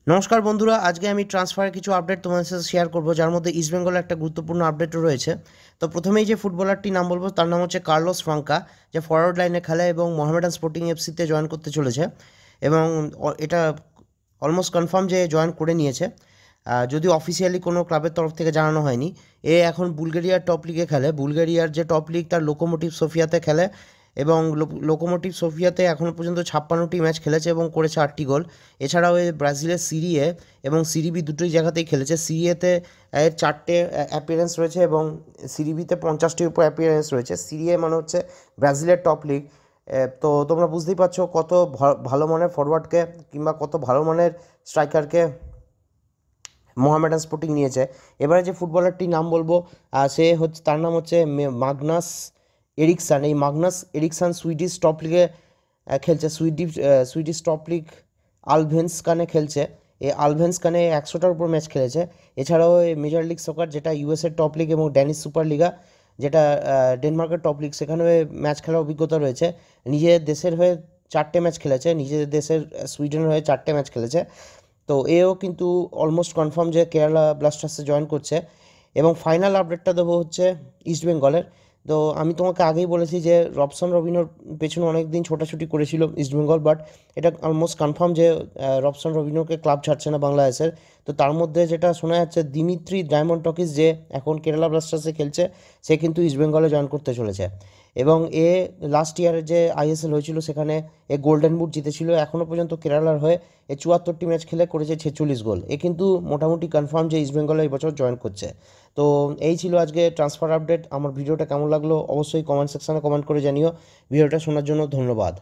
নমস্কার বন্ধুরা, আজকে আমি ট্রান্সফারের কিছু আপডেট তোমাদের সাথে শেয়ার করব, যার মধ্যে ইস্টবেঙ্গলের একটা গুরুত্বপূর্ণ আপডেটও রয়েছে। তো প্রথমেই যে ফুটবলারটি নাম বলবো তার নাম হচ্ছে কার্লোস ফ্রাঙ্কা, যে ফরওয়ার্ড লাইনে খেলে এবং মোহামেডান স্পোর্টিং এফসিতে জয়েন করতে চলেছে এবং এটা অলমোস্ট কনফার্ম যে জয়েন করে নিয়েছে, যদিও অফিসিয়ালি কোনো ক্লাবের তরফ থেকে জানানো হয়নি। এ এখন বুলগেরিয়ার টপ লিগে খেলে, বুলগেরিয়ার যে টপ লিগ তার লোকোমোটিভ সোফিয়াতে খেলে এবং লোকোমোটিভ সোফিয়াতে এখনও পর্যন্ত 56টি ম্যাচ খেলেছে এবং করেছে 8টি গোল। এছাড়াও এ ব্রাজিলের সিরিয়ে এবং সিরিবি দুটোই জায়গাতেই খেলেছে। সিরিয়েতে এর 4টে অ্যাপিয়ারেন্স রয়েছে এবং সিরিবিতে 50টির উপর অ্যাপিয়ারেন্স রয়েছে। সিরিয়ে মানে হচ্ছে ব্রাজিলের টপ লিগ। তো তোমরা বুঝতেই পারছো কত ভালো মানের ফরওয়ার্ডকে কিংবা কত ভালো মানের স্ট্রাইকারকে মোহামেডান স্পোর্টিং নিয়েছে। এবারে যে ফুটবলারটির নাম বলবো সে হচ্ছে, তার নাম হচ্ছে মাগনাস এরিকসন। এই মাগনাস এরিকসন সুইডিশ টপ লিগে খেলছে, সুইডিশ টপ লিগ আলভেন্সকানে খেলছে। এই আলভেন্সকানে 100টার উপর ম্যাচ খেলেছে। এছাড়াও এই মেজর লিগ সকার, যেটা ইউএসের টপ লিগ, এবং ড্যানিশ সুপার লিগা, যেটা ডেনমার্কের টপ লিগ, সেখানেও ম্যাচ খেলার অভিজ্ঞতা রয়েছে। নিজের দেশের হয়ে 4টে ম্যাচ খেলেছে, নিজের দেশের সুইডেনের হয়ে 4টে ম্যাচ খেলেছে। তো এও কিন্তু অলমোস্ট কনফার্ম যে কেরালা ব্লাস্টার্সে জয়েন করছে। এবং ফাইনাল আপডেটটা দেবো হচ্ছে ইস্টবেঙ্গলের। তো আমি তোমাকে আগেই বলেছি যে রবসন রবিনোর পেছনে অনেক দিন ছোটাছুটি করেছিল ইস্টবেঙ্গল, বাট এটা অলমোস্ট কনফার্ম যে রবসন রবিনোকে ক্লাব ছাড়ছে না বাংলাদেশের। তো তার মধ্যে যেটা শোনা যাচ্ছে, দিমিত্রি ডায়মন্ডটকিস, যে এখন কেরালা ব্লাস্টার্সে খেলছে, সে কিন্তু ইস্টবেঙ্গলে জয়েন করতে চলেছে। এবং এ লাস্ট ইয়ারে যে আইএসএল হয়েছিল সেখানে এ গোল্ডেন বুট জিতেছিল। এখনও পর্যন্ত কেরালার হয়ে 74টি ম্যাচ খেলে করেছে 46 গোল। এ কিন্তু মোটামুটি কনফার্ম যে ইস্টবেঙ্গলে এই বছর জয়েন করছে। তো এই ছিল আজকে ট্রান্সফার আপডেট। আমার ভিডিওটা কেমন লাগলো অবশ্যই কমেন্ট সেকশানে কমেন্ট করে জানিও। ভিডিওটা শোনার জন্য ধন্যবাদ।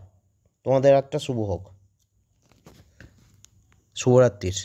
তোমাদের একটা শুভ হোক, শুভরাত্রির।